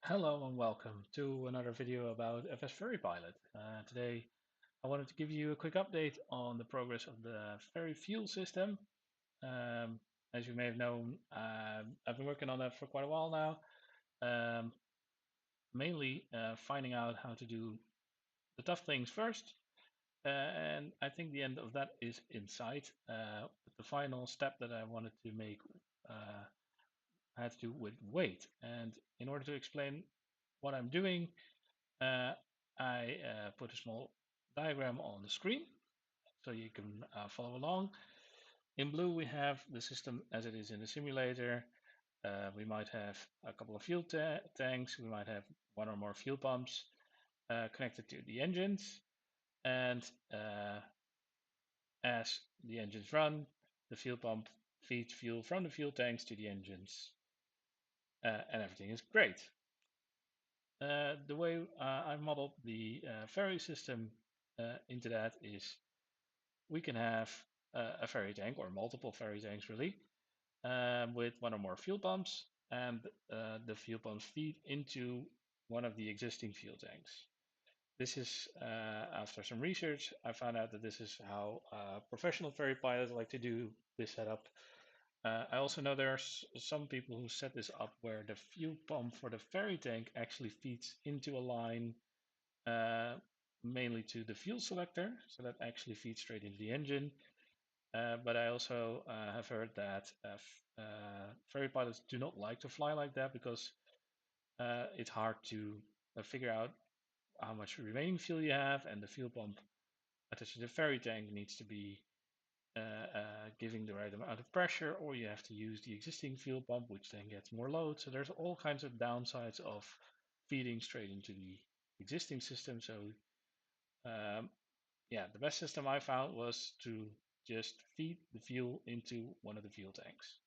Hello and welcome to another video about FSFerryPilot. Today I wanted to give you a quick update on the progress of the ferry fuel system. As you may have known, I've been working on that for quite a while now, um, mainly finding out how to do the tough things first. And I think the end of that is in sight. But the final step that I wanted to make had to do with weight. And in order to explain what I'm doing, Uh, I put a small diagram on the screen so you can follow along. In blue, we have the system as it is in the simulator. We might have a couple of fuel tanks. We might have one or more fuel pumps connected to the engines. And as the engines run, the fuel pump feeds fuel from the fuel tanks to the engines. And everything is great. The way I modeled the ferry system into that is we can have a ferry tank or multiple ferry tanks really with one or more fuel pumps, and the fuel pumps feed into one of the existing fuel tanks. This is after some research, I found out that this is how professional ferry pilots like to do this setup. I also know there are some people who set this up where the fuel pump for the ferry tank actually feeds into a line uh, mainly to the fuel selector, so that actually feeds straight into the engine. But I also have heard that ferry pilots do not like to fly like that because it's hard to figure out how much remaining fuel you have, and the fuel pump attached to the ferry tank needs to be giving the right amount of pressure, or you have to use the existing fuel pump, which then gets more load. So there's all kinds of downsides of feeding straight into the existing system. So um, yeah, the best system I found was to just feed the fuel into one of the fuel tanks.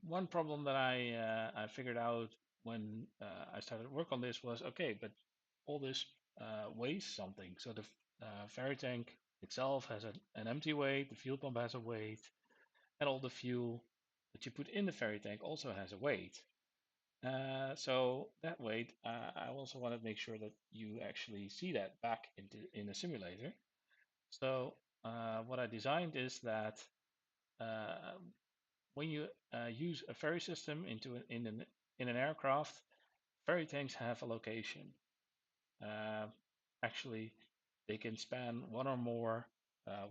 One problem that I figured out when I started work on this was okay, but all this weighs something. So the ferry tank itself has an empty weight, the fuel pump has a weight, and all the fuel that you put in the ferry tank also has a weight. So that weight, I also want to make sure that you actually see that back in the simulator. So what I designed is that uh, when you use a ferry system in an aircraft, ferry tanks have a location. Uh, Actually, they can span one or more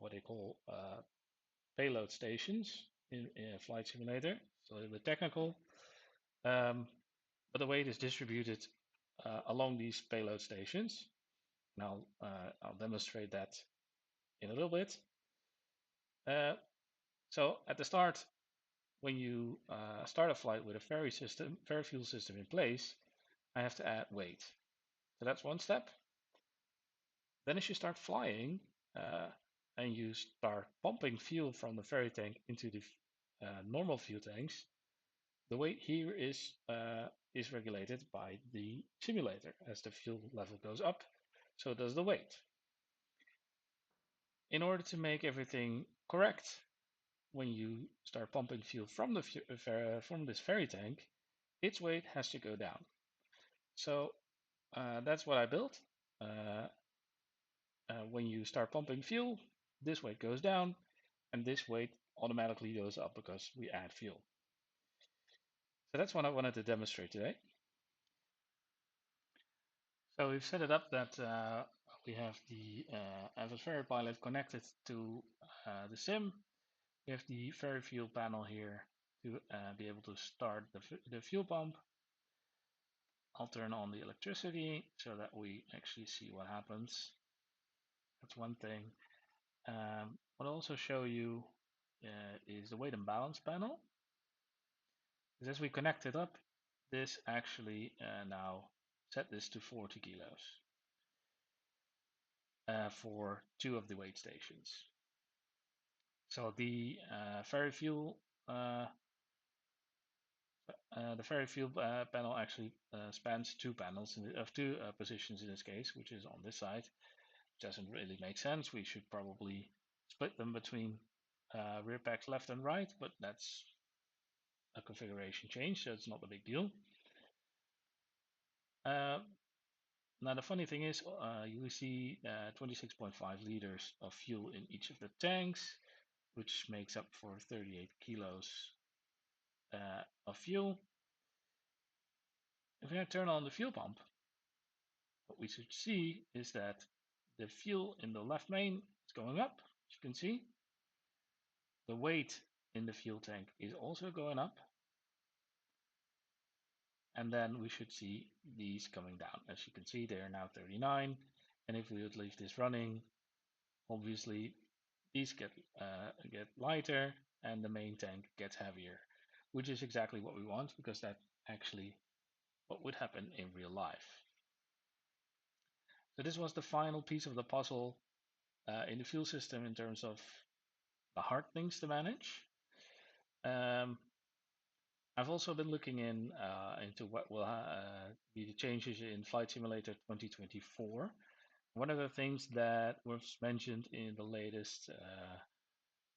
what they call payload stations in a flight simulator. So a little bit technical, um, but the weight is distributed along these payload stations. And I'll demonstrate that in a little bit. Uh, so at the start, when you start a flight with a ferry fuel system in place, I have to add weight. So that's one step. Then as you start flying and you start pumping fuel from the ferry tank into the normal fuel tanks, the weight here is regulated by the simulator. As the fuel level goes up, so does the weight. In order to make everything correct, when you start pumping fuel from from this ferry tank, its weight has to go down. So that's what I built. Uh, when you start pumping fuel, this weight goes down, and this weight automatically goes up because we add fuel. So that's what I wanted to demonstrate today. So we've set it up that we have the FSFerryPilot connected to the sim. We have the ferry fuel panel here to be able to start the fuel pump. I'll turn on the electricity so that we actually see what happens. That's one thing. What I'll also show you is the weight and balance panel. Because as we connect it up, this actually now set this to 40 kilos for two of the weight stations. So the ferry fuel panel actually spans two panels of two positions in this case, which is on this side. Which doesn't really make sense. We should probably split them between rear packs left and right, but that's a configuration change, so it's not a big deal. Uh, Now the funny thing is, you will see 26.5 liters of fuel in each of the tanks, which makes up for 38 kilos of fuel. If I turn on the fuel pump, what we should see is that the fuel in the left main is going up, as you can see. The weight in the fuel tank is also going up. And then we should see these coming down. As you can see, they are now 39. And if we would leave this running, obviously these get lighter and the main tank gets heavier, which is exactly what we want because that's actually what would happen in real life. So this was the final piece of the puzzle in the fuel system in terms of the hard things to manage. Um, I've also been looking into what will be the changes in Flight Simulator 2024. One of the things that was mentioned in the latest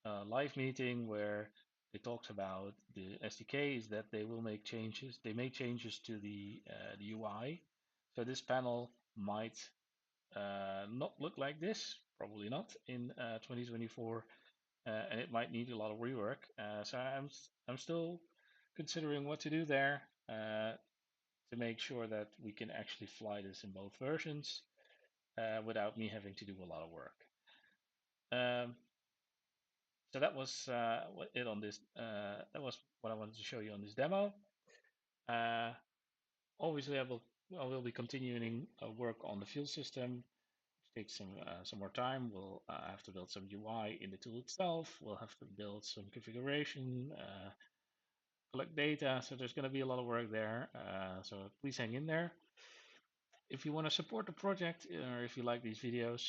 live meeting where they talked about the SDK is that they will make changes. They made changes to the UI. So this panel might not look like this, probably not in 2024, and it might need a lot of rework. So I'm still considering what to do there to make sure that we can actually fly this in both versions without me having to do a lot of work. Um, So that was it on this. That was what I wanted to show you on this demo. Uh, Obviously, I will be continuing work on the fuel system. It takes some more time. We'll have to build some UI in the tool itself. We'll have to build some configuration, collect data. So there's going to be a lot of work there. So please hang in there. If you want to support the project or if you like these videos,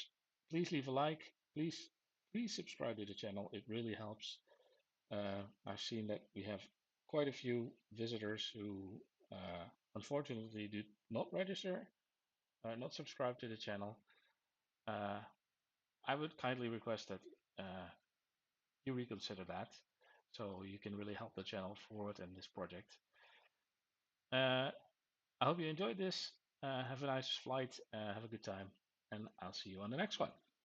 please leave a like. Please subscribe to the channel. It really helps. I've seen that we have quite a few visitors who unfortunately do not register, not subscribe to the channel. Uh, I would kindly request that you reconsider that so you can really help the channel forward in this project. I hope you enjoyed this. Have a nice flight, have a good time, and I'll see you on the next one.